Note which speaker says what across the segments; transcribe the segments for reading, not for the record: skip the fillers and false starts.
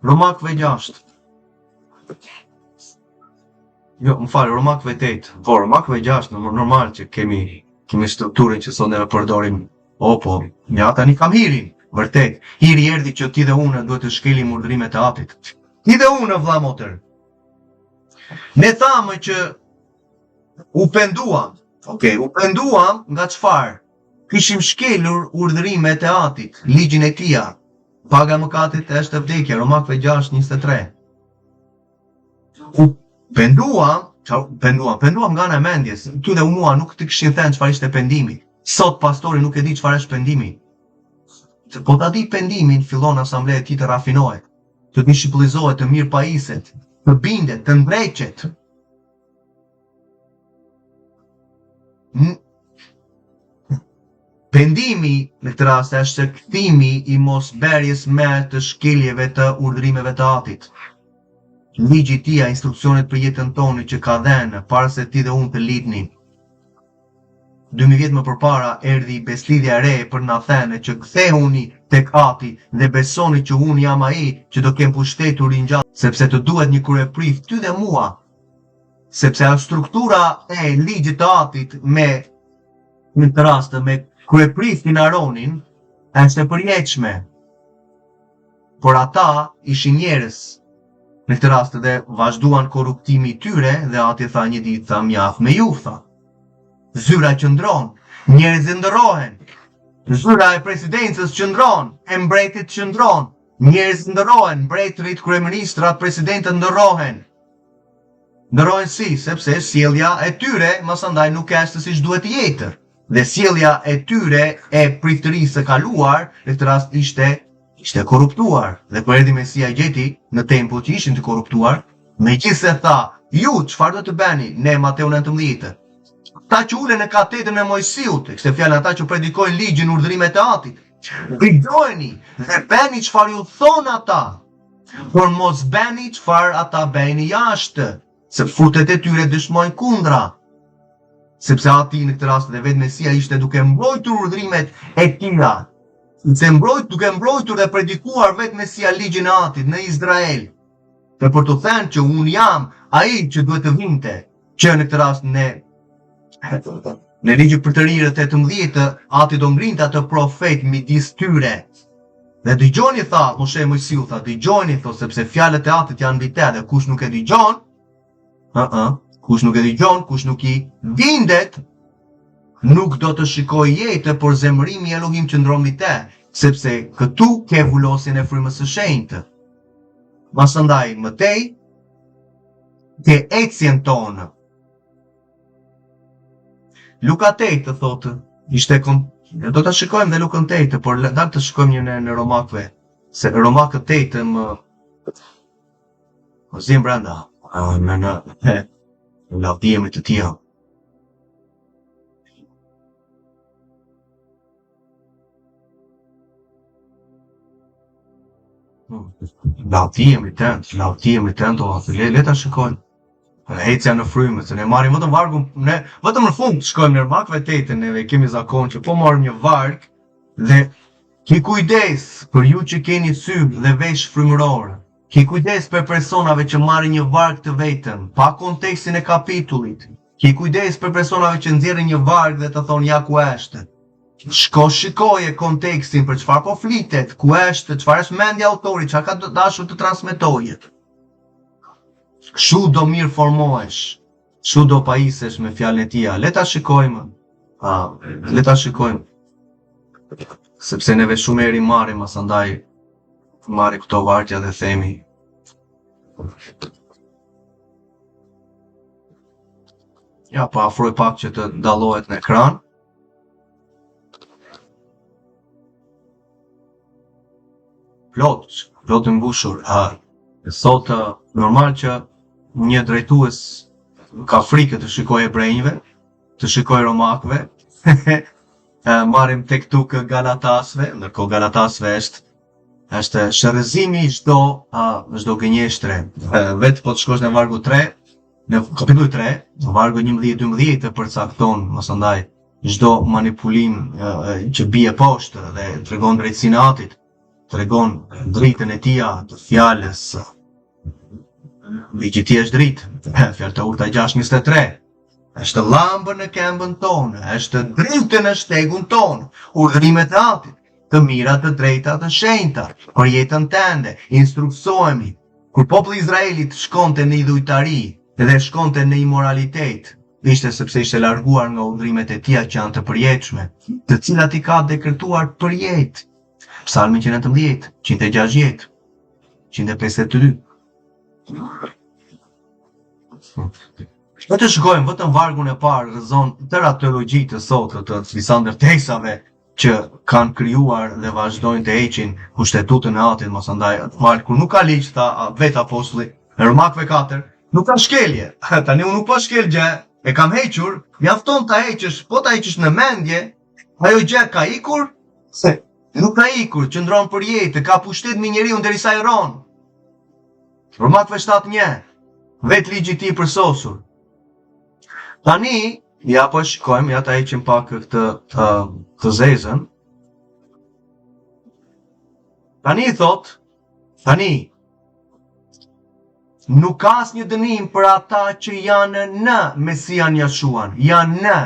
Speaker 1: Romakëve 6. Jo, më falë, Romakëve 8. Po, Romakëve 6, normal që kemi strukturën që sot ne përdorim. O, po, ja tani kam Hirin, vërtet. Hiri erdhi që ti dhe unë duhet të shkelim urdhrimet e Atit. Ti dhe unë, vlla motër. Ne thamë që u penduam. Okej, u penduam nga çfarë? Kishim shkelur urdhrimet e Atit, ligjin e Tij. Paga e mëkatit është vdekja, Romakëve 6:23. U penduam nga ana e mendjes. Ty dhe mua nuk të kishin thënë çfarë ishte pendimi. Sot pastori nuk e di çfarë është pendimi. Po ta di pendimin, fillon asambleja e tij të rafinohet, të shqipullizohet, të mirë pajiset, të bindet, të ndreqet. Pendimi në këtë rast është kthimi i mosberjes me të shkeljeve të urdhrimeve të Atit. Ligji i Tij, instruksionet për jetën tonë që ka dhënë para se ti dhe unë të lidhni. 2000 vjet më përpara erdhi beslidhja e re për na thënë që kthehuni tek Ati dhe besoni që unë jam ai që do kem pushtetur ringjall, sepse të duhet një kryeprift ty dhe mua. Sepse struktura e ligjit të Atit me në këtë rast me kryepriftin Aronin është e përjetshme. Por ata ishin njerëz në këtë rast dhe vazhduan korruptimi i tyre dhe Ati tha një ditë, tha mjaft me ju, tha. Zyra qëndron, njerëzit ndërrohen. Zyra e presidencës qëndron, e mbretit qëndron. Njerëzit ndërrohen, mbretërit, kryeministrat, presidentët ndërrohen. Ndërrohen si, sepse sjellja e tyre masandaj nuk është siç duhet të jetë. Dhe sjellja e tyre e priftërisë së kaluar, në këtë rast ishte korruptuar. Dhe kur erdhi Mesia gjeti në tempull që ishin të korruptuar, megjithse tha, ju çfarë do të bëni? Ne Mateu 19. Ta që ulen në katedran e Mojsiut, kështë fjalë ata që predikojnë ligjin, urdhrimet e Atit. Dëgjojeni dhe bëni çfarë ju thon ata, por mos bëni çfarë ata bëjnë jashtë, se futet e tyre dëshmojnë kundra. Sepse Ati në këtë rast dhe vetë Mesia ishte duke mbrojtur urdhrimet e Tij. Duke mbrojtur dhe predikuar vetë Mesia ligjin e Atit në Izrael. Dhe për të thënë që unë jam ai që duhet të vinte, që në këtë rast në ligjin për të rirët 18, Ati do ngrinte atë profet midis tyre. Dhe dëgjoni, tha Moshe Mojsiu, tha dëgjoni, tha, sepse fjalët e Atit janë mbi te dhe kush nuk e dëgjon, kush nuk i bindet, nuk do të shikojë jetë, por zemërimi i Elohim qëndron mbi te, sepse këtu ke vulosjen e frymës së shenjtë. Masandaj mëtej ke ecjen tonë. Luka 8 të thotë, do të shikojmë dhe Lukën 8, por dal të shikojmë një në Romakëve, se Romakët 8 më zim brenda, në lavdijemit të tij. Lavdijemit të le ta shikojmë. Ecja në frymë, se ne marrim vetëm vargun, ne vetëm në fund shkojmë në Romakëve 8, neve kemi zakon që po marrim një varg dhe ki kujdes për ju që keni sy dhe vesh frymëror. Ki kujdes për personave që marrin një varg të vetëm, pa kontekstin e kapitullit. Ki kujdes për personave që nxjerrin një varg dhe të thonë ja ku është. Shikoje kontekstin për çfarë po flitet, ku është, çfarë është mendja e autorit, çfarë ka dashur të transmetojë. Kështu do mirë formohesh, kështu do pajisesh me fjalën e Tij. Le ta shikojmë. Sepse neve shumë herë marrim asandaj marrim këto vargja dhe themi. Ja, po afroj pak që të dallohet në ekran. Plot të mbushur. Sot normal që një drejtues ka frikë të shikojë hebrejve, të shikojë romakëve. Marrim tek tuk Galatasve, ndërkohë Galatasve është shërëzimi çdo gënjeshtre. Vetë po të shkosh në vargu 3, në kapitulli 3, në vargu 11-12 të përcakton mosandaj çdo manipulim që bie poshtë dhe tregon drejtsinë e Atit. tregon dritën e tij të fjalës. Ligji i tij është dritë. Fjalë të urta 6:23. Është llambë në këmbën tonë, është dritë në shtegun tonë, urdhërimet e Atit, të mira, të drejta, të shenjta, për jetën tënde, instruksohemi. Kur populli i Izraelit shkonte në idhujtari dhe shkonte në imoralitet, ishte sepse ishte larguar nga urdhrimet e tija që janë të përjetshme, të cilat i ka dekretuar për jetë. Psalmi 119, 160, 152. Të shkojmë vetëm vargun e parë rrezon tëra teologji të sotme të disa ndërtesave që kanë krijuar dhe vazhdojnë të heqin kushtetutën e Atit, mos andaj kur nuk ka ligj tha vetë apostulli në Romakëve 4, nuk ka shkelje. Tani unë nuk po shkel gjë, e kam hequr, mjafton ta heqësh, po ta heqësh në mendje, ajo gjë ka ikur, se nuk ka ikur, qëndron për jetë, ka pushtet me njeriu derisa i ron. Romakëve 7:1, vetë ligji i tij përsosur. Tani, ja po shikojmë, ja ta heqim pak të zezën. Tani thot, nuk ka asnjë dënim për ata që janë në Mesian Jashuan, janë në,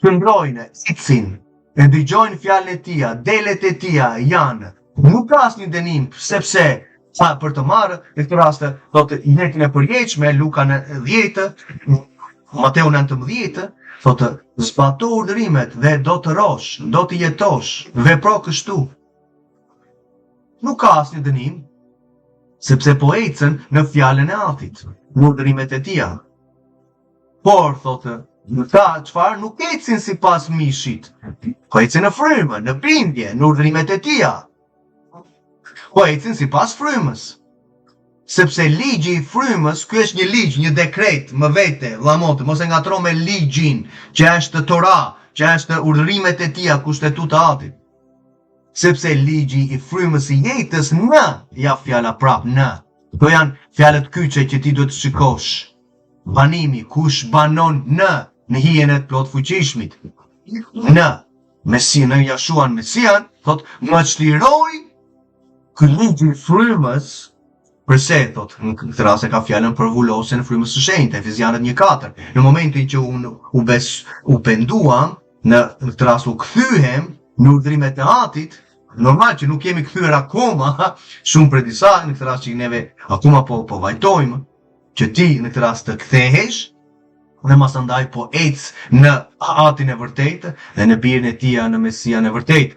Speaker 1: qëndrojnë, ecin, e dëgjojnë fjalën e tija, delet e tija janë. Nuk ka asnjë dënim, sepse për të marrë, në këtë rast, thotë jetën e përjetshme, Luka 10, Mateu 19, thotë zbato urdhërimet dhe do të rosh, do të jetosh, vepro kështu. Nuk ka asnjë dënim, sepse po ecën në fjalën e Atit, në urdhërimet e tija. Por, thotë, çfarë nuk ecin sipas mishit, po ecin në frymë, në bindje, në urdhërimet e tija. Po ecin sipas frymës. Sepse ligji i frymës, ky është një ligj, një dekret, më vete, vllamote, mos e ngatro me ligjin, që është Tora, që është urdhërimet e tija, kushtetuta e Atit. Sepse ligji i frymës i jetës në, ja fjala prap në. Këto janë fjalët kyçe që ti duhet të shikosh. Banimi, kush banon në hijen e plot fuqishmit. Në Mesian, në Jashuan Mesian, thot, më çliroj ky ligji i frymës. Përse, thot, në këtë rast e ka fjalën për vulosjen e frymës së shenjtë, Efezianët 1:4. Në momentin që unë u penduam, në këtë rast u kthyhem në urdhrimet e Atit, normal që nuk jemi kthyer akoma, shumë për disa, në këtë rast që neve akoma po vajtojmë, që ti në këtë rast të kthehesh, dhe masandaj po ec në Atin e vërtetë dhe në birin e tij në Mesian e vërtetë.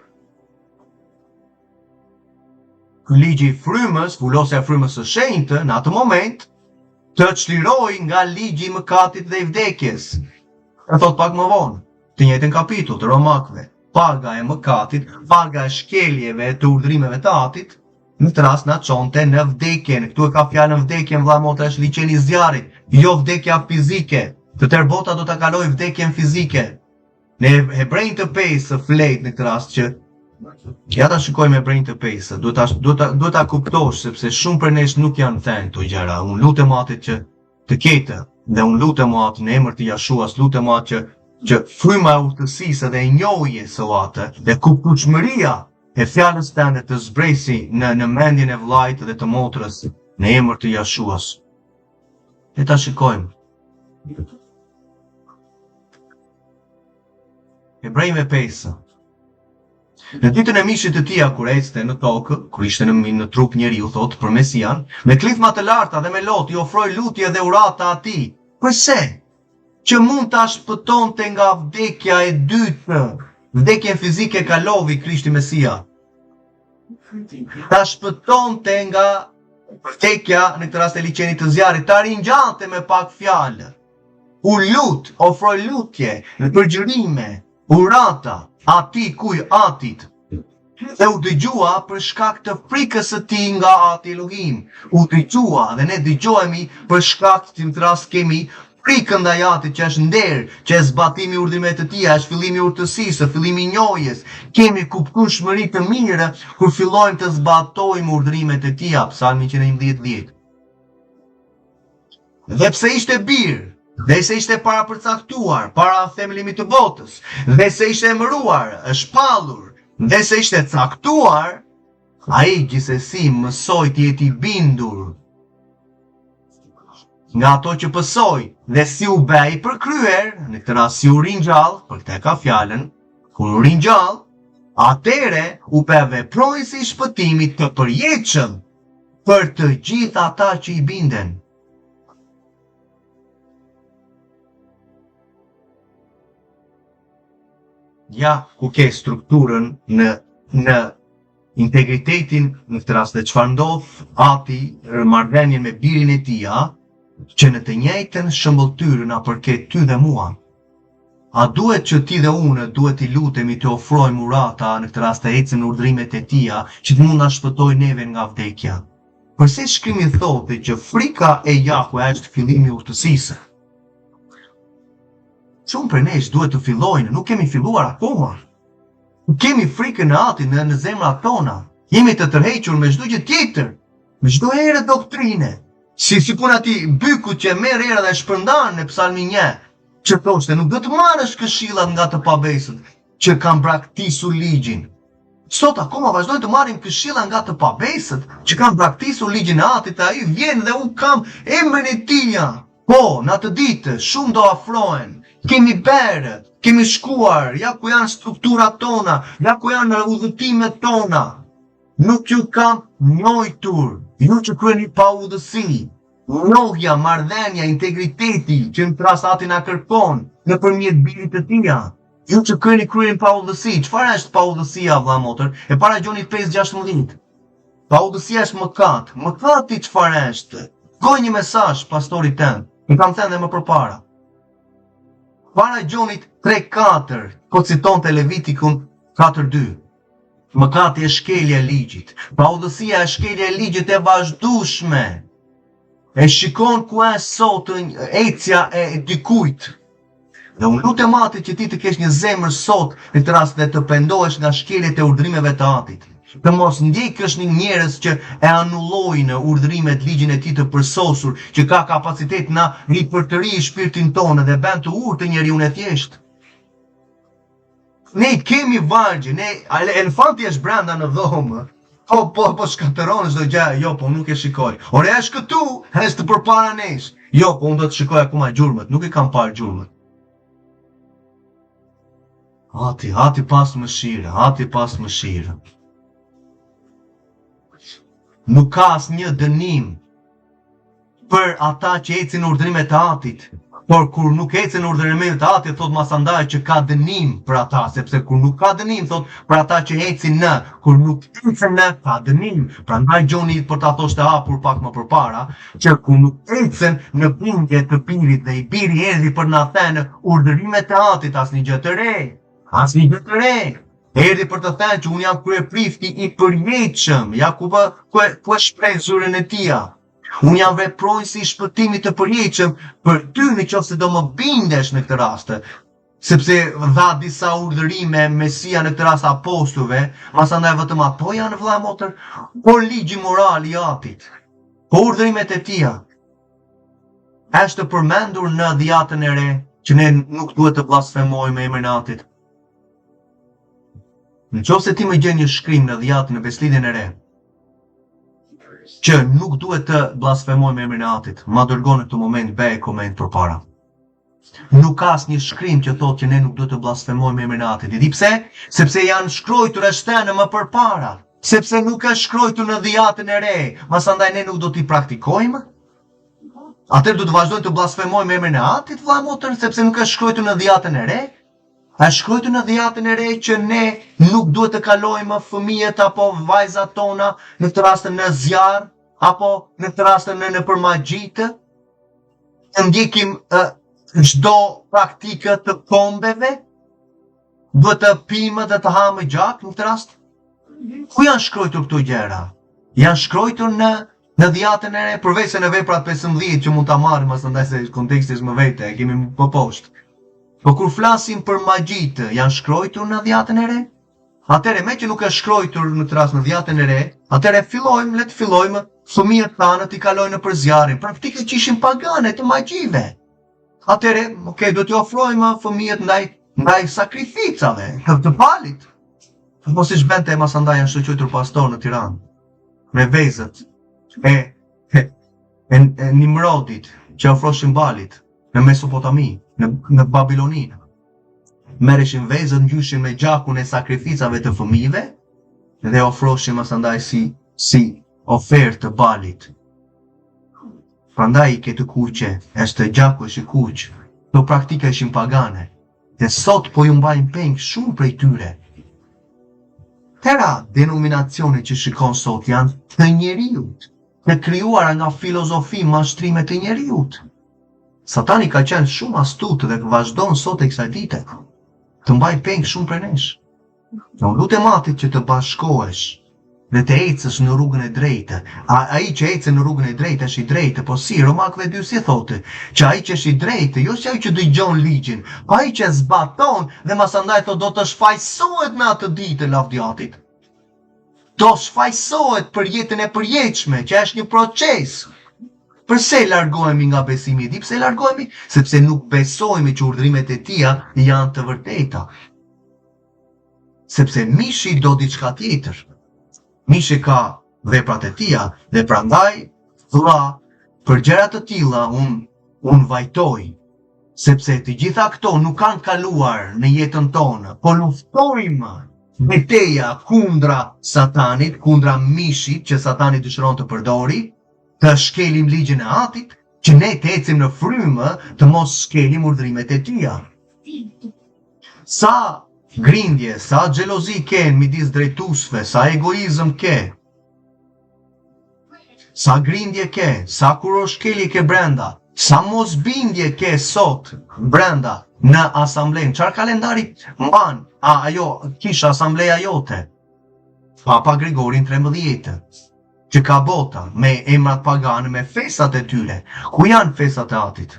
Speaker 1: Ligji i frymës, vulosja e frymës së shenjtë, në atë moment, të çliroi nga ligji i mëkatit dhe i vdekjes. E thot pak më vonë, të njëjtën kapitull të Romakëve, paga e mëkatit, paga e shkeljeve të urdhrimeve të Atit, në këtë rast na çonte në vdekjen. Këtu e ka fjalën vdekjen, vllamotra, është liçeni i zjarrit, jo vdekja fizike. Të tërë bota do ta kalojë vdekjen fizike. Në Hebrejnë të 5 flet në këtë rast që ja ta shikojmë Hebrejnë të 5, duhet ta kuptosh sepse shumë për nesh nuk janë thënë këto gjëra. Unë lutem Atit që të ketë, dhe unë lutem Atit në emër të Jashuas, lutem Atit që fryma e urtësisë dhe e njohjes së Atit dhe kuptueshmëria e fjalës tënde të zbresi në mendjen e vllait dhe të motrës në emër të Jashuas. Le ta shikojmë. Hebrejve 5. Në ditën e mishit të tija kur ecte në tokë, kur ishte në trup njeriu, thot për Mesian, me klithma të larta dhe me lot i ofroi lutje dhe urata atij. Përse? Që mund ta shpëtonte nga vdekja e dytë. Vdekjen fizike kaloi Krishti Mesia. Ta shpëtonte nga vdekja, në këtë rast e liçenit të zjarrit, ta ringjante me pak fjalë. U lut, ofroi lutje, në përgjërime, urata, ati kuj Atit, dhe u dëgjua për shkak të frikës së tij nga Ati Elohim. U dëgjua dhe ne dëgjohemi për shkak të në rast kemi frikën ndaj Atit që është nder, që është zbatimi i urdhrimeve të tij, është fillimi i urtësisë, fillimi i njohjes. Kemi kuptueshmëri të mirë kur fillojmë të zbatojmë urdhrimet e tij, Psalmi 110:10. Dhe pse ishte bir, dhe se ishte para përcaktuar, para themelimit të botës, dhe se ishte emëruar, është shpallur, dhe se ishte caktuar, Ai gjithsesi mësoj të jeti bindur nga ato që pësoj dhe si u bej për kryer, në këtë rast si u ringjall, për këtë ka fjalën, kur u ringjall, atere u veproi si shpëtimit të përjetshëm për të gjithë ata që i binden. Ja ku ke strukturën në integritetin, në këtë rast dhe çfarë ndodh ati marrëdhënien me birin e tij, që në të njëjtën shëmbëltyrë na përket ty dhe mua. A duhet që ti dhe unë duhet i lutemi të ofrojmë urata, në këtë rast të ecën në urdhrimet e tija, që të mund na shpëtojë neve nga vdekja? Përse shkrimi thotë që frika e Jahve është fillimi i urtësisë? Shumë për nesh duhet të fillojnë, nuk kemi filluar akoma. Nuk kemi frikën e Atit në zemrat tona. Jemi të tërhequr me çdo gjë tjetër, me çdo herë doktrine. Si puna ti byku që merr era dhe shpërndan në Psalmin 1, që thoshte nuk do të marrësh këshillat nga të pabesët që kanë braktisur ligjin. Sot akoma vazhdojnë të marrim këshilla nga të pabesët që kanë braktisur ligjin e Atit, ai vjen dhe unë kam emrin e tij. Po, në atë ditë shumë do afrohen. Kemi berë, kemi shkuar, ja ku janë strukturat tona, ja ku janë udhëtimet tona. Nuk ju kam njojtur, ju që kryeni pa udhësi. Njohja, marrëdhënia, integriteti që në rast Ati na kërkon nëpërmjet birit të tij. Ju që kryeni pa udhësi. Çfarë është pa udhësia, vëlla motër? E para Gjonit 5:16. Pa udhësia është mëkat. Mëkati çfarë është? Goj një mesazh pastorit tënd. E kam thënë dhe më përpara. Para Gjonit 3:4, ko citon të Levitikun 4:2. Mëkati është shkelja e ligjit. Pa udhësia është shkelja e ligjit e vazhdueshme. E shikon ku është sot ecja e dikujt. Dhe unë lutem Atit që ti të kesh një zemër sot në këtë rast dhe të pendohesh nga shkeljet e urdhrimeve të Atit. Të mos ndjekësh një njerëz që e anullojnë urdhrimet, ligjin e tij të përsosur, që ka kapacitet na ripërtëri shpirtin tonë dhe bën të urtë njeriu e thjesht. Ne kemi vargje, elefanti është brenda në dhomë. Po shkatëron çdo gjë, jo, po nuk e shikoj. Ore është këtu, është përpara nesh. Jo, po unë do të shikoj akoma gjurmët, nuk e kam parë gjurmët. Ati pas mëshirë, Ati pas mëshirë. Nuk ka asnjë dënim për ata që ecin në urdhrimet e Atit. Por kur nuk ecën në urdhrimet e Atit, thot masandaj që ka dënim për ata, sepse kur nuk ka dënim, thot për ata që ecin në, kur nuk ecën në, ka dënim. Prandaj Gjoni për ta thoshte hapur pak më përpara, që kur nuk ecën në bindje të birit dhe i biri erdhi për na thënë urdhrimet e Atit, asnjë gjë të re, asnjë gjë të re. Erdhi për të thënë që unë jam kryeprifti i përjetshëm, ja ku shpreh zyrën e tij. Unë jam veprojësi i shpëtimit të përjetshëm për ty nëse do më bindesh në këtë rast. Sepse dha disa urdhërime Mesia në këtë rast apostujve, masandaj vetëm ato janë vëlla motër, por ligji moral i Atit, po urdhërimet e tij. Është përmendur në dhjetën e re që ne nuk duhet të blasfemojmë emrin e Atit. Nëse ti më gjen një shkrim në dhjetën e Beslidhen e re, që nuk duhet të blasfemojmë emrin e Atit, ma dërgon në këtë moment bëj koment përpara. Nuk ka asnjë shkrim që thotë që ne nuk duhet të blasfemojmë emrin e Atit. Di pse? Sepse janë shkruar shtënë më përpara. Sepse nuk është shkruar në dhjetën e re, masandaj ne nuk do t'i praktikojmë. Atëherë do të vazhdojmë të blasfemojmë emrin e Atit, vëlla motër, sepse nuk është shkruar në dhjetën e re. Është shkruar në dhjetën e re që ne nuk duhet të kalojmë fëmijët apo vajzat tona në këtë rast në zjarr apo në këtë rast në përmagjitë. Të ndjekim çdo praktikë të kombeve. Duhet të pimë dhe të hamë gjak në këtë rast. Ku janë shkruar këto gjëra? Janë shkruar në dhjetën e re, përveç se në veprat 15 që mund ta marrim, asandaj se konteksti është më vete, e kemi më poshtë. Po kur flasim për magjitë, janë shkruar në dhjetën e re? Atëherë me që nuk është shkruar në këtë rast në dhjetën e re, atëherë le të fillojmë fëmijët tanë të kalojnë për zjarrin, praktikë që ishin pagane të magjive. Atëherë, do t'ju ofrojmë fëmijët ndaj sakrificave, të palit. Po si shbente e masandaj janë shëqojtur pastor në Tiranë, me vezët e Nimrodit që ofroshin balit në Mesopotami, në Babiloninë. Merreshin vezët, ngjyshin me gjakun e sakrificave të fëmijëve dhe ofroshin masandaj si ofertë të balit. Prandaj i këtë kuqe, është gjaku është i kuq, këto praktika ishin pagane, dhe sot po ju mbajnë peng shumë prej tyre. Tëra denominacione që shikon sot janë të njeriut, të krijuara nga filozofi mashtrime të njeriut. Satani ka qenë shumë astut dhe vazhdon sot e kësaj dite, të mbaj peng shumë prej nesh. Unë lutem Atit që të bashkohesh dhe të ecësh në rrugën e drejtë. Ai që ecë në rrugën e drejtë është i drejtë, po si Romakëve 2 si thotë, që ai që është i drejtë, jo që ai që dëgjon ligjin, po ai që zbaton dhe masandaj thotë do të shfaqsohet në atë ditë lavdiatit. Do shfaqsohet për jetën e përjetshme, që është një proces. Përse largohemi nga besimi? Di pse largohemi? Sepse nuk besojmë që urdhrimet e Tija janë të vërteta. Sepse mishi do diçka tjetër. Mishi ka veprat e Tija dhe prandaj vlla për gjëra të tilla un vajtoj. Sepse të gjitha këto nuk kanë kaluar në jetën tonë, po luftojmë betejë kundra Satanit, kundra mishit që Satani dëshiron të përdori, të shkelim ligjin e Atit, që ne të ecim në frymë të mos shkelim urdhrimet e Tija. Sa grindje, sa xhelozi ke midis drejtuesve, sa egoizëm ke, sa grindje ke, sa kuroshkeli ke brenda, sa mosbindje ke sot brenda në asamblen, çfarë kalendari mban? Ajo kisha asambleja jote, Papa Grigorin 13, që ka bota me emrat pagane, me festat e tyre. Ku janë festat e Atit?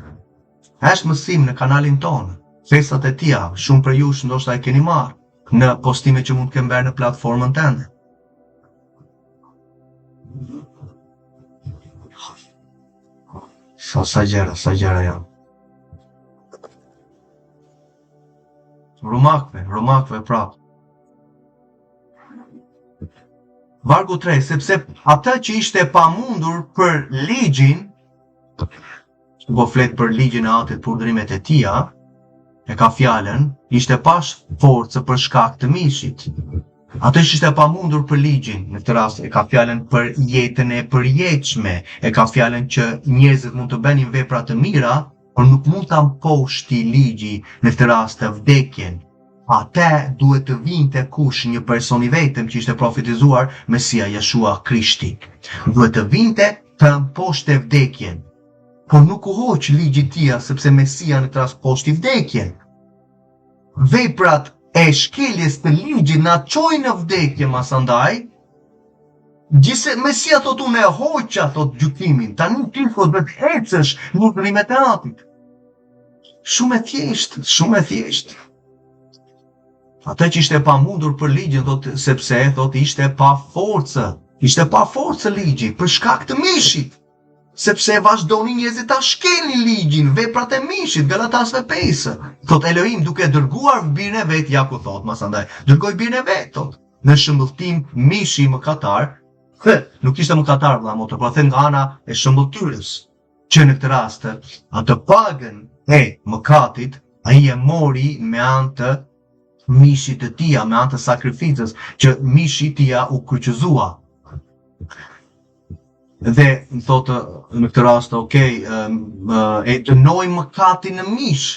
Speaker 1: Është mësim në kanalin tonë. Festat e Tija, shumë për jush ndoshta e keni marrë në postime që mund të kemë bërë në platformën tënde. Sa gjëra janë. Romakëve prapë. Vargu 3, sepse ata që ishte pamundur për ligjin, po flet për ligjin e Atit, për urdhrimet e Tija, e ka fjalën, ishte pas forcë për shkak të mishit. Ata që ishte pamundur për ligjin, në këtë rast e ka fjalën për jetën e përjetshme, e ka fjalën që njerëzit mund të bënin vepra të mira, por nuk mund ta mposhti ligji në këtë rast të vdekjen. Ate duhet të vinte kush, një person i vetëm që ishte profetizuar, Mesia Jeshua Krishti. Duhet të vinte të mposhte vdekjen. Por nuk u hoq ligji i Tija, sepse Mesia në këtë rast poshti vdekjen. Veprat e shkeljes të ligjit na çojnë në vdekje masandaj. Gjithse Mesia thot unë e hoqa thot gjykimin, tani ti thot vetë ecësh në urdhrimet e Atit. Shumë e thjeshtë. Ata që ishte pa mundur për ligjin, sepse ishte pa forcë ligji, për shkak të mishit, sepse vazhdoni njerëzit ta shkelnin ligjin, veprat e mishit, Galatasve 5. Thot Elohim duke dërguar birin e vet, ja ku thot masandaj, dërgoi birin e vet, thot, në shëmbëltim mishi mëkatar, nuk ishte mëkatar vëlla motor, por them nga ana e shëmbëltyrës, që në këtë rast, atë pagën e mëkatit, ai e mori me anë të mishit të Tija, me anë të sakrificës, që mishi i Tija u kryqëzua. Dhe më thotë në këtë rast, e dënoi mëkatin në mish.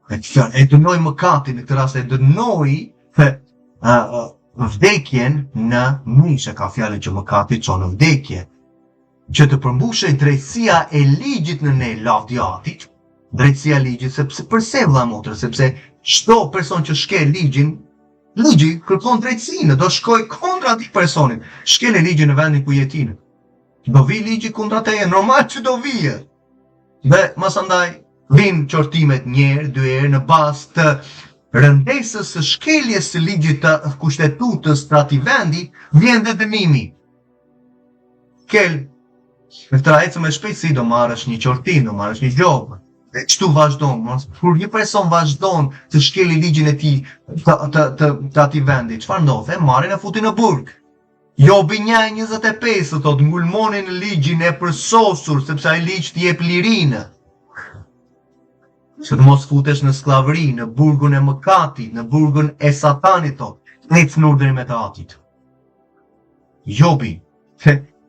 Speaker 1: E dënoi mëkatin, në këtë rast e dënoi vdekjen në mish, e ka fjalën që mëkati çon në vdekje. Që të përmbushej drejtësia e ligjit në ne lavdiatit, drejtësia e ligjit, sepse përse vëlla motrë, sepse çdo person që shkel ligjin, ligji kërkon drejtësinë, do shkoj kundra atij personit. Shkel ligjin në vendin ku jetin. Do vi ligji kundra teje, normal që do vije. Dhe masandaj vin qortimet një herë, dy herë në bazë të rëndesës së shkeljes së ligjit të kushtetutës të atij vendi, vjen dhe dënimi. Kel, me këtë ecë me shpejtësi do marrësh një qortim, do marrësh një gjobë. Dhe çtu vazhdon, kur një person vazhdon të shkeli ligjin e tij të atij vendi, çfarë ndodh? E marrin e futin në burg. Jobi 1:25 thot ngulmonin në ligjin e përsosur sepse ai ligj t'i jep lirinë. Që të mos futesh në skllavëri, në burgun e mëkatit, në burgun e satanit thot, ec në urdhërim të Atit. Jobi,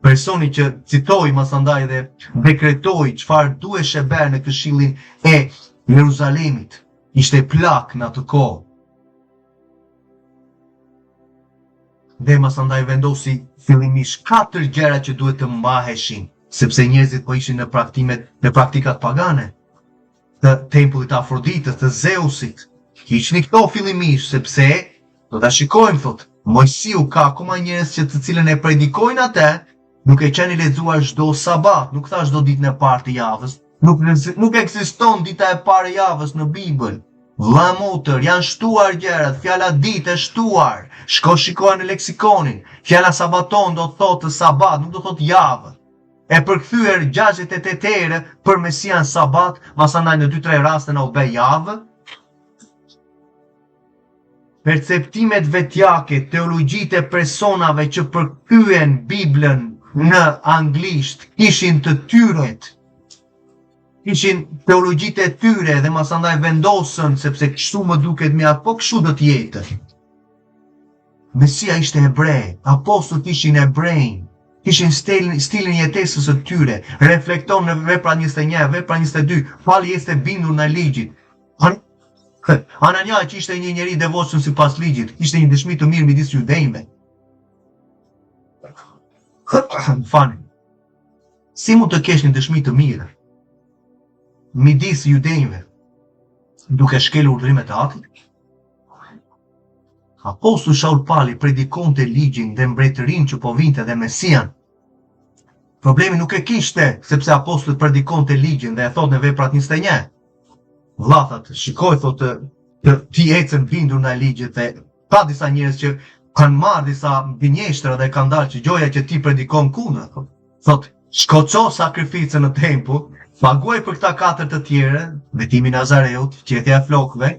Speaker 1: personi që citoi masandaj dhe dekretoi çfarë duhesh e bërë në këshillin e Jeruzalemit, ishte plak në atë kohë. Dhe masandaj vendosi fillimisht 4 gjëra që duhet të mbaheshin, sepse njerëzit po ishin në praktikat pagane të tempullit Afroditës, të Zeusit. Hiqni këto fillimisht, sepse do ta shikojmë thot, Mojsiu ka akoma njerëz që të cilën e predikojnë atë, nuk e qeni lexuar çdo sabat, nuk tha çdo ditën e parë të javës, nuk ekziston dita e parë e javës në Bibël. Vlla motër, janë shtuar gjërat, fjala ditë e shtuar. Shko shikoja në leksikonin. Fjala sabaton do të thotë sabat, nuk do të thotë javë. E përkthyer 68 herë për Mesian sabat, masandaj në 2-3 raste na u bë javë. Perceptimet vetjake, teologjitë e personave që përkthyen Biblën në anglisht, ishin të tyret. Ishin teologjitë e tyre dhe masandaj vendosën sepse kështu më duket mjaft, po kështu do të jetë. Mesia ishte hebrej, apostujt ishin hebrejnë, kishin stilin jetesës së tyre, reflekton në vepra 21, vepra 22, pali ishte bindur në ligjit. Anania që ishte një njeri devotshëm sipas ligjit, ishte një dëshmi të mirë midis judejve. Fani. Si mund të kesh një dëshmi të mirë midis judejve duke shkelur urdhrimet e Atit? Apostulli Shaul Pali predikonte ligjin dhe mbretërinë që po vinte dhe Mesian. Problemi nuk e kishte sepse apostulli predikonte ligjin dhe e thot në veprat 21. Vllathat, shikoj thotë ti ecën bindur në ligjit dhe ka disa njerëz që kanë marrë disa gënjeshtra dhe kanë dalë që gjoja që ti predikon kundër. Thot, shkoço sakrificën në tempull, paguaj për këta 4 të tjere, vetimi Nazareut, qetja e flokëve,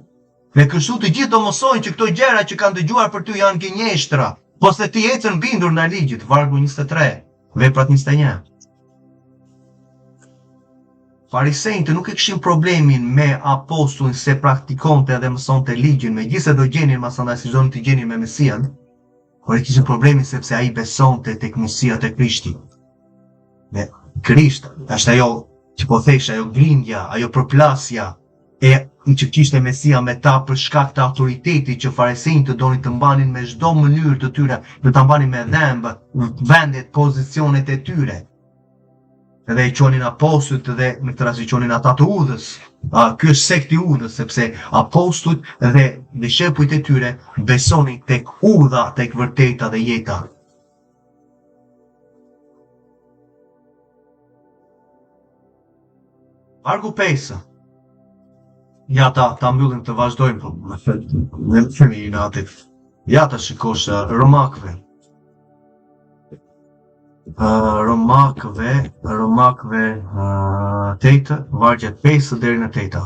Speaker 1: dhe kështu të gjithë do mësojnë që këto gjëra që kanë dëgjuar për ty janë gënjeshtra, po se ti ecën bindur në ligjit, vargu 23, veprat 21. Farisejtë nuk e kishin problemin me apostullin se praktikonte dhe mësonte ligjin, megjithëse do gjenin masandaj si zonë të gjenin me Mesian, por e kishin problemin sepse ai besonte tek Mesia te Krishti. Dhe Krisht është ajo që po thesh, ajo grindja, ajo përplasja e që kishte Mesia me ta për shkak të autoritetit që farisejtë të donin të mbanin me çdo mënyrë të tyre, do ta mbanin me dhëmbë vendet, pozicionet e tyre. Edhe i qonin apostujt dhe në këtë rast i qonin ata të udhës. Ky është sekti udhës, sepse apostujt dhe dishepujt e tyre besonin tek udha, tek vërteta dhe jeta. Vargu 5. Ja ta mbyllim të vazhdojmë, po në themi në atit. Ja ta shikosh Romakëve. Romakëve 8, vargjet 5 deri në 8.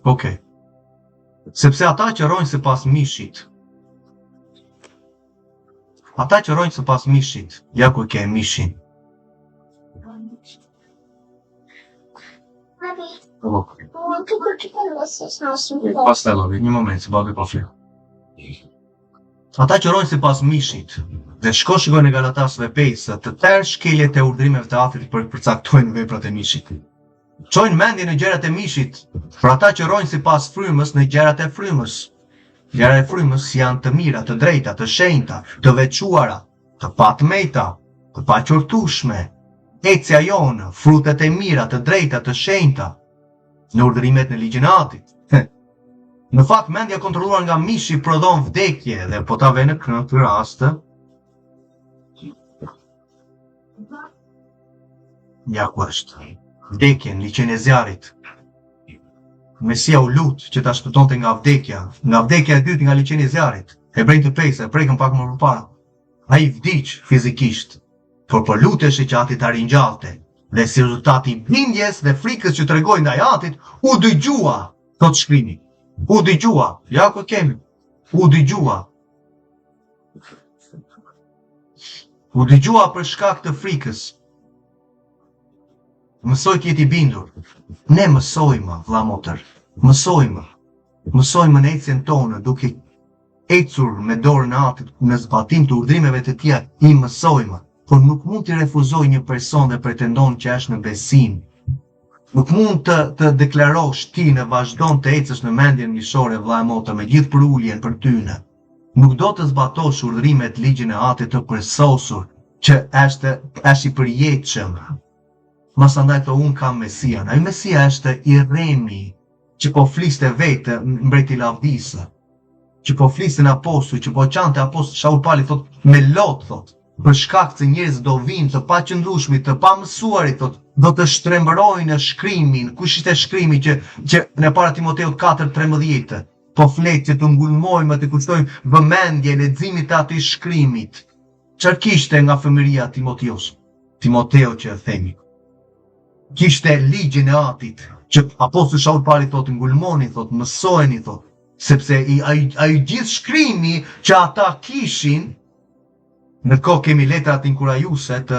Speaker 1: Okej. Sepse ata që rojnë sipas mishit. Ata që rojnë sipas mishit, ja ku ke mishin. Një moment, se babi po flet. Ata që rojnë sipas mishit, dhe shko shikoj në Galatasëve 5, të tërë shkeljet e urdhrimeve të Atit përcaktojnë veprat e mishit. Çojnë mendjen në gjërat e mishit, për ata që rojnë sipas frymës në gjërat e frymës. Gjërat e frymës janë të mira, të drejta, të shenjta, të veçuara, të patmeta, të paqortueshme. Ecja jonë, frutet e mira, të drejta, të shenjta, në urdhrimet në ligjin e Atit. Në fakt, mendja kontrolluar nga mishi prodhon vdekje dhe po ta vë në këtë rast. Ja ku është. Vdekje në liçen e zjarrit. Mesia u lut që ta shpëtonte nga vdekja e dytë nga liçeni i zjarrit. Hebrejtë 5 e prekën pak më përpara. Ai vdiq fizikisht, por po lutesh që Ati ta ringjallte. Dhe si rezultati i bindjes dhe frikës që tregoi ndaj Atit, u dëgjua, thot shkrimi. U dëgjua, ja ku kemi. U dëgjua. U dëgjua për shkak të frikës. Mësoj të jeti bindur. Ne mësojmë, vlla motër. Mësojmë. Mësojmë në ecjen tonë, duke ecur me dorën e Atit në zbatim të urdhrimeve të tij, i mësojmë. Por nuk mund të refuzoj një person dhe pretendon që është në besim. Nuk mund të deklarosh ti në vazhdon të ecësh në mendjen mishore, vlla e motër, me gjithë për ulljen për tyne. Nuk do të zbatosh urdhrimet ligjin e Atit të përsosur, që është i përjetshëm. Masandaj thë unë kam Mesian. Ai Mesia është i rremi, që po fliste vetë mbreti lavdisë, që po fliste në apostull, që po qante apostull, Shaul Pali thot me lot, thot, për shkak se njerëz do vinë të paqëndrueshmit, të pamësuarit, thot, do të shtrembërojnë shkrimin. Kush ishte shkrimi që në para Timoteut 4:13 po flet që të ngulmojmë, të kushtojmë vëmendje leximit të atij shkrimit. Çfarë kishte nga fëmijëria Timoteus? Timoteu që e themi. Kishte ligjin e Atit, që apostulli Shaul Pali thot ngulmoni, thot mësojeni, thot, sepse ai gjithë shkrimi që ata kishin. Në kohë kemi letrat inkurajuese të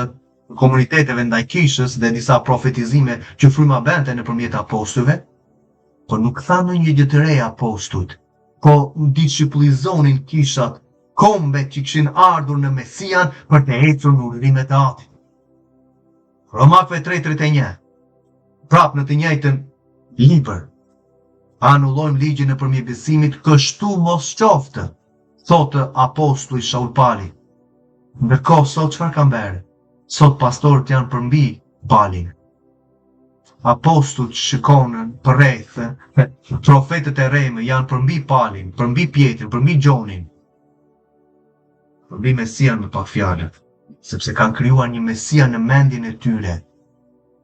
Speaker 1: komuniteteve ndaj kishës dhe disa profetizime që fryma bente nëpërmjet apostujve, por nuk thanë një gjë të re apostujt, po disciplinizonin kishat kombet që kishin ardhur në Mesian për të ecur në urdhrimet e Atit. Romakëve 3:31. Prap në të njëjtën libër, anullojmë ligjin nëpërmjet besimit, kështu mos qoftë, thotë apostulli Shaul Pali. Ndërkohë sot çfarë kam bërë? Sot pastorët janë përmbi Palin. Apostullt shikonën përreth, profetët e rejme janë përmbi Palin, përmbi Pjetrin, përmbi Gjonin. Përmbi Mesian me pak fjalët, sepse kanë krijuar një Mesia në mendjen e tyre.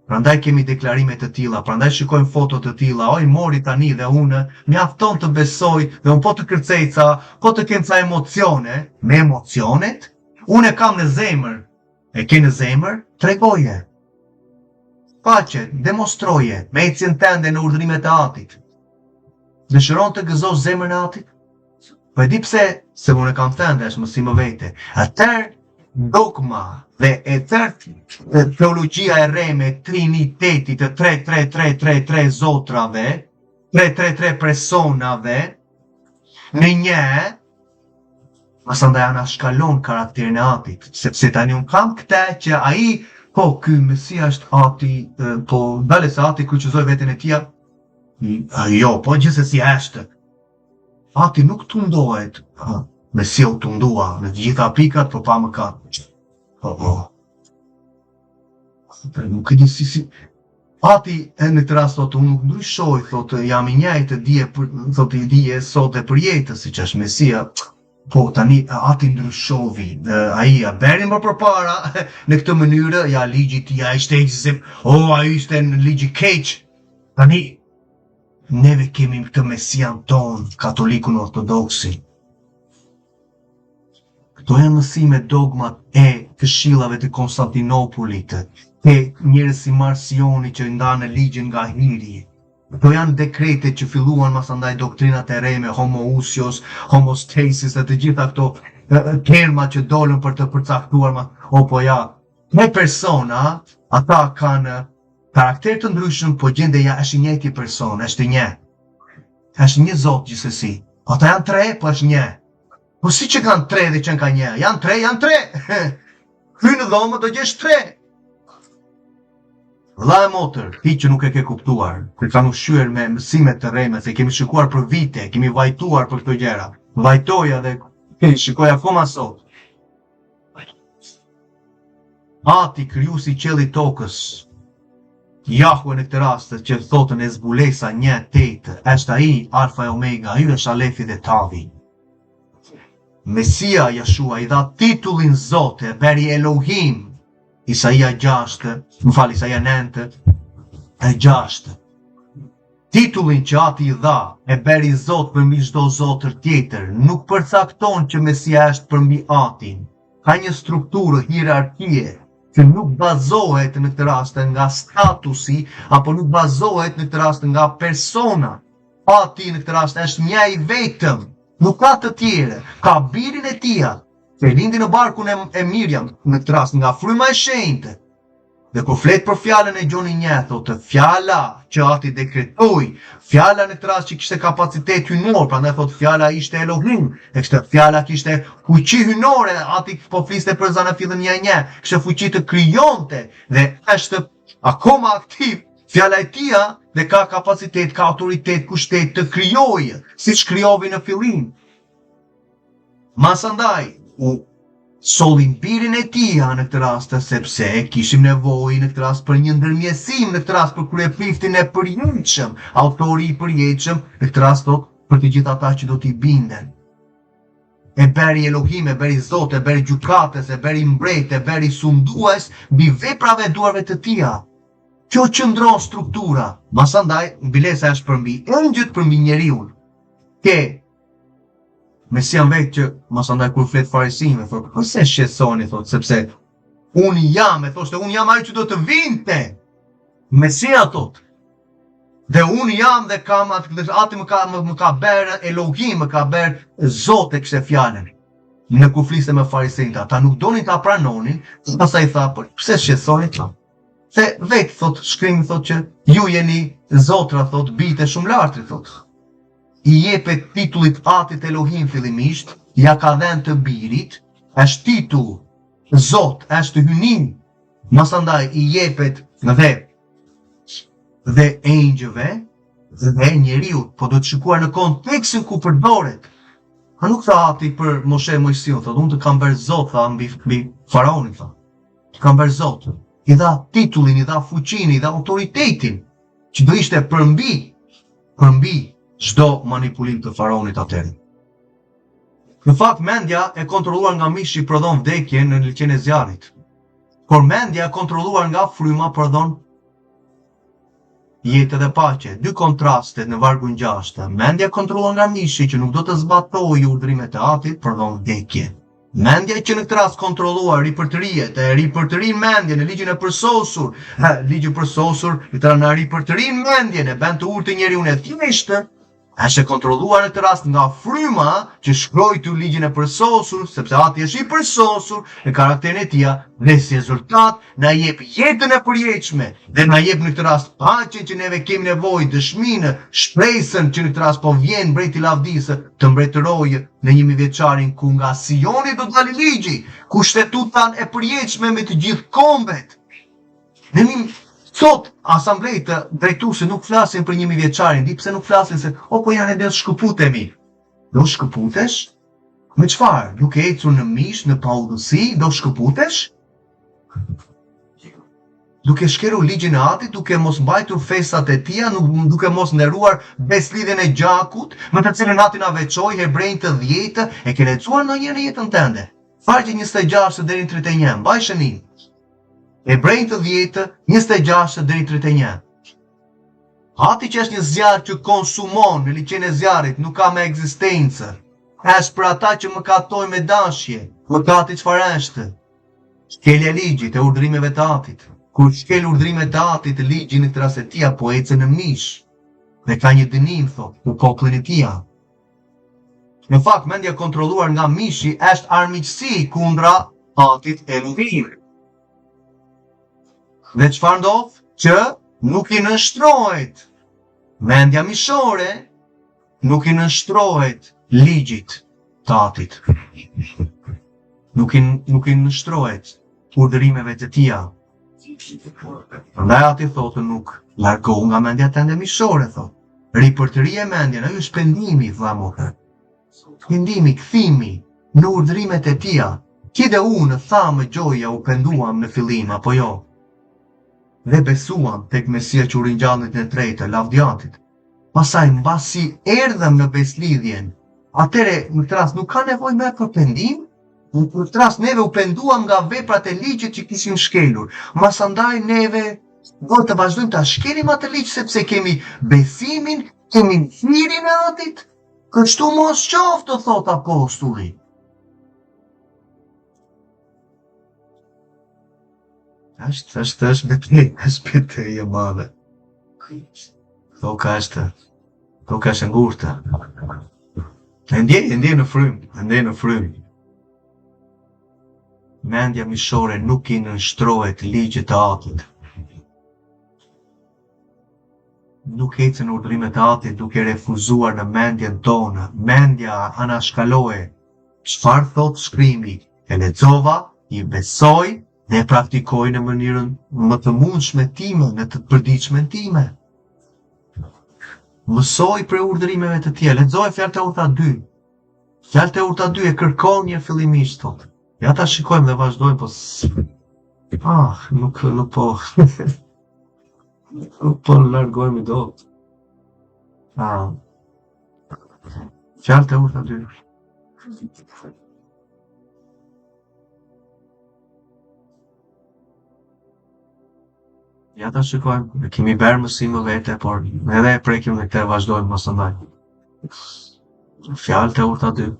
Speaker 1: Prandaj kemi deklarime të tilla, prandaj shikojmë foto të tilla, oj mori tani dhe unë, mjafton të besoj dhe unë po të kërceca, po të kem ca emocione, me emocionet. Unë e kam në zemër, e ke në zemër, tregoje. Faqe, demonstroje, me ecjen tënde në urdhrimet e Atit. Dëshiron të gëzosh zemrën e Atit? Po e di pse, se unë e kam thënë, është mësim më vete. Atëherë dogma dhe e tërë teologjia e re me trinitetit të 3 zotrave, 3 personave, në një, masandaj ana shkalon karakterin e Atit, sepse tani unë kam këte që ai, po ky Mesia është Ati, po dale se Ati kryqëzoi veten e tij. Jo, po gjithsesi është. Ati nuk tundohet, Mesia u tundua në të gjitha pikat, po pa mëkat. Nuk e di si. Ati në të rast thotë unë nuk ndryshoj, thotë jam i njëjtë thotë i dije sot e për jetës, siç është Mesia. Po tani Ati ndryshovi, ai berin më përpara në këtë mënyrë, ja ligji i tij ishte ekzistim, ai ishte në ligji keq. Tani neve kemi këtë Mesian ton, katolikun ortodoksin. Këto janë mësime dogmat e këshillave të Konstantinopolit, e njerëz si Marcioni që ndanë ligjin nga hiri. Këto janë dekrete që filluan masandaj doktrinat e re me homoousios, homostasis dhe të gjitha këto terma që dolën për të përcaktuar. Po ja, me persona, ata kanë karakter të ndryshëm, po gjendeja është i njëjti person, është një. Është një Zot gjithsesi. Ata janë 3, po është një. Po si që kanë 3 dhe që ka një? Janë 3. Hy në dhomë do gjesh 3. Vëlla e motër, ti që nuk e ke kuptuar, që kanë ushqyer me mësimet të rejme, se kemi shikuar për vite, kemi vajtuar për këto gjëra. Vajtoja dhe shikoj akoma sot. Ati krijuesi i qiellit tokës, Jahwe në këtë rast që thotën e zbulesa 1:8, është ai Alfa e Omega, ai është Alefi dhe Tavi. Mesia Jashua i dha titullin Zote, beri Elohim. Isaia 9:6. Titullin që Ati i dha e beri Zot përmbi çdo zotër tjetër, nuk përcakton që Mesia është përmbi Atin. Ka një strukturë, hierarkie, që nuk bazohet në këtë rast nga statusi, apo nuk bazohet në këtë rast nga persona. Ati në këtë rast është një i vetëm, nuk ka të tjere, ka birin e tia, që lindi në barkun e Miriam, në këtë rast nga fryma e shenjtë. Dhe kur flet për fjalën e Gjoni 1, thotë fjala që ati dekretoi, fjala në këtë rast që kishte kapacitet hynor, prandaj thotë fjala ishte Elohim, e kështë fjala kishte fuqi hynore, ati po fliste për zanë fillën 1, kishte fuqi të krijonte dhe është akoma aktiv. Fjala e tia dhe ka kapacitet, ka autoritet, kushtet të krijojë, siç krijovi në fillim. Masandaj, sollim birin e tia në këtë rast, sepse kishim nevojë në këtë rast për një ndërmjesim, në këtë rast për kryepriftin e përjetshëm, autori i përjetshëm, në këtë rast thot për të gjithë ata që do t'i binden. E beri Elohim, e beri Zot, e beri gjykatës, e beri mbret, e beri sundues mbi veprave e duarve të tia. Kjo qëndron struktura. Masandaj, mbilesa është përmbi engjëjt, përmbi njeriu. Ke Mesian vetë që masandaj kur flet farisimëve, thotë, pëse shqetësoni, thotë, sepse unë jam, thoshte, unë jam ai që do të vinte. Mesia thotë. Dhe unë jam dhe kam aty më ka bërë Elohim, më ka bërë Zot e kështë fjalën. Në kur fliste me farisimët, ata nuk donin ta pranonin, pastaj tha, po pse shqetësoni ta? Se vetë thotë, shkrimi thotë që ju jeni zotra, thotë, bijtë shumë lartë, thotë. I jepet titullit atit Elohim fillimisht, ja ka dhënë të birit, është titull, Zot, është hynim, masandaj i jepet dhe engjëve dhe njeriu, po do të shikuar në kontekstin ku përdoret. A nuk tha ati për Moshe Mojsiun, thotë, unë të kam bërë Zot, tha mbi faraonin, tha. Të kam bërë Zot. I dha titullin, i dha fuqinë, i dha autoritetin, që do ishte përmbi çdo manipulim të faraonit atëherë. Në fakt, mendja e kontrolluar nga mishi prodhon vdekje në liqen e zjarrit. Por mendja e kontrolluar nga fryma prodhon jetë dhe paqe. Dy kontrastet në vargun 6. Mendja e kontrolluar nga mishi që nuk do të zbatojë urdhrimet e atit prodhon vdekje. Mendja që në këtë rast kontrolluar ripërtërihet, e ripërtërin mendjen e ligjin e përsosur, ligji përsosur, na ripërtërin mendjen e bën të urtë njeriu e thjeshtë, është e kontrolluar në këtë rast nga fryma që shkroi ty ligjin e përsosur, sepse ati është i përsosur në karakterin e tij dhe si rezultat na jep jetën e përjetshme dhe na jep në këtë rast paqen që neve kemi nevojë, dëshminë, shpresën që në këtë rast po vjen mbreti i lavdisë të mbretërojë në 1000 vjeçarin ku nga Sioni do të dalë ligji, kushtetutan e përjetshme me të gjithë kombet. Sot, asamblejtë drejtuese nuk flasin për 1000 vjeçarin, di pse nuk flasin se, po janë edhe shkëputemi. Do shkëputesh? Me çfarë? Duke ecur në mish, në paudhësi, do shkëputesh? Duke shkelur ligjin e atit, duke mos mbajtur festat e tia, duke mos nderuar beslidhjen e gjakut, me të cilën ati na veçoi Hebrejnë të 10, e ke lexuar ndonjëherë në jetën tënde? Faqe 26 deri në 31, mbaj shënim. Hebrejnë të 10, 26 deri 31. Ati që është një zjarr që konsumon në liqen e zjarrit, nuk ka me ekzistencë. Është për ata që mëkatojnë me dashje, mëkati çfarë është? Shkelja e ligjit e urdhrimeve të atit. Kur shkel urdhrimet të atit, ligji në këtë rast e tij po ecën në mish. Dhe ka një dënim, thotë, në popullin e tij. Në fakt, mendja kontrolluar nga mishi është armiqësi kundra atit Elohim. Dhe çfarë ndodh? Që nuk i nënshtrohet mendja mishore, nuk i nënshtrohet ligjit të atit. Nuk i nënshtrohet urdhërimeve të tija. Prandaj ati thotë nuk largohu nga mendja tënde mishore, thotë. Ripërtëria e mendjen, ajo është pendimi, thamote. Pendimi, kthimi në urdhrimet e tija. Ki dhe unë thamë gjoja u penduam në fillim, apo jo? Dhe besuam tek Mesia që u ringjallë në tretë, lavdiatit. Pastaj mbasi erdhëm në beslidhjen, atëre në këtë rast nuk ka nevojë më për pendim, në këtë rast neve u penduam nga veprat e ligjit që kishim shkelur. Masandaj neve do të vazhdojmë ta shkelim atë ligj sepse kemi besimin, kemi hirin e atit. Kështu mos qoftë, thot apostulli. është betejë e madhe. Toka është ngurtë. E ndjej në frym. Mendja mishore nuk i nënshtrohet ligjit të Atit. Nuk ecën urdhrimet e Atit duke refuzuar në mendjen tonë. Mendja anashkalohe. Çfarë thot shkrimi? E lexova, i besoj dhe e praktikoj në mënyrën më të mundshme time, në të përditshmen time. Mësoj për urdhrimeve të tjera. Lexoj fjalët e urta 2. Fjalët e urta 2 e kërkon një fillimisht thot. Ja ta shikojmë dhe vazhdojmë, po nuk po. Nuk po largojmë i dot. Fjalët e urta 2. Ja ta shikojmë, kemi bërë mësim më vete, por edhe e prekim dhe këte vazhdojmë më së ndaj. Fjalët e urta 2.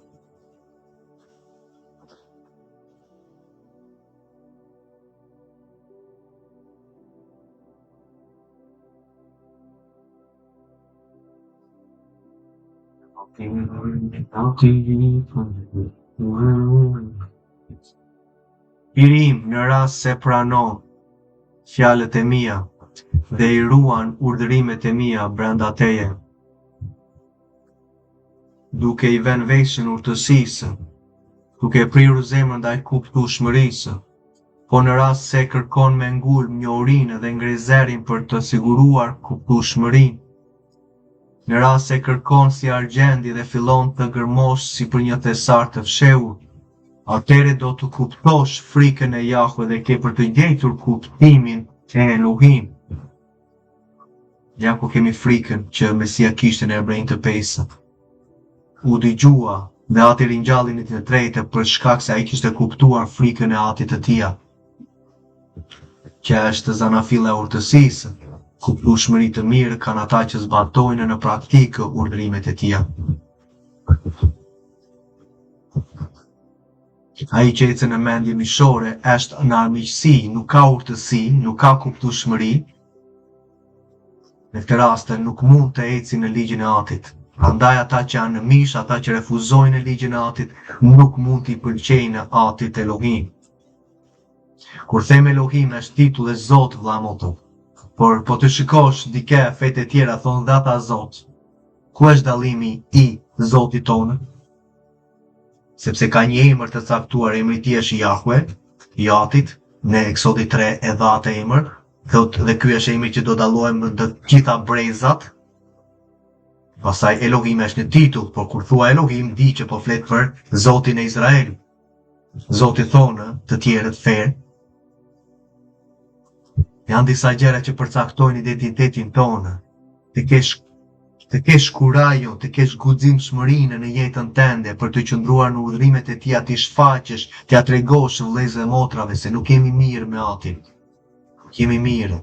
Speaker 1: Biri im, në rast se pranon fjalët e mia dhe i ruan urdhrimet e mia brenda teje, duke i vënë veshin urtësisë, duke prirur zemrën ndaj kuptueshmërisë, po në rast se kërkon me ngulm njohurinë dhe ngrezerin për të siguruar kuptueshmërinë, në rast se kërkon si argjendi dhe fillon të gërmosh si për një thesar të fshehur, atëre do të kuptosh frikën e Jahve dhe ke për të gjetur kuptimin e Elohim. Ja ku kemi frikën që Mesia kishte në Hebrejnë të 5. U dëgjua dhe ati ringjalli në të tretë për shkak se ai kishte kuptuar frikën e atit të tij, që është zanafilla e urtësisë. Kuptueshmëri të mirë kanë ata që zbatojnë në praktikë urdhrimet e tij. Ai që ecën në mendje mishore është në armiqësi, nuk ka urtësi, nuk ka kuptueshmëri. Në këtë rast nuk mund të eci në ligjin e Atit. Prandaj ata që janë në mish, ata që refuzojnë ligjin e Atit, nuk mund t'i pëlqejnë Atit Elohim. Kur them Elohim është titull e Zot, vëlla moto. Por po të shikosh dike fete tjera thonë dhe ata Zot. Ku është dallimi i Zotit tonë? Sepse ka një emër të caktuar, emri i tij është Jahwe, i Atit, në Eksodi 3 e dha atë emër, thot dhe ky është emri që do dallohem në të gjitha brezat. Pastaj Elohim është një titull, por kur thua Elohim di që po flet për Zotin e Izraelit. Zoti thonë të tjerët ferë. Janë disa gjëra që përcaktojnë identitetin tonë. Të kesh kurajon, të kesh guximshmërinë në jetën tënde për të qëndruar në udhërimet e tij, ti shfaqesh, t'ia tregosh vëllezërve dhe motrave se nuk jemi mirë me Atin. Jemi mirë.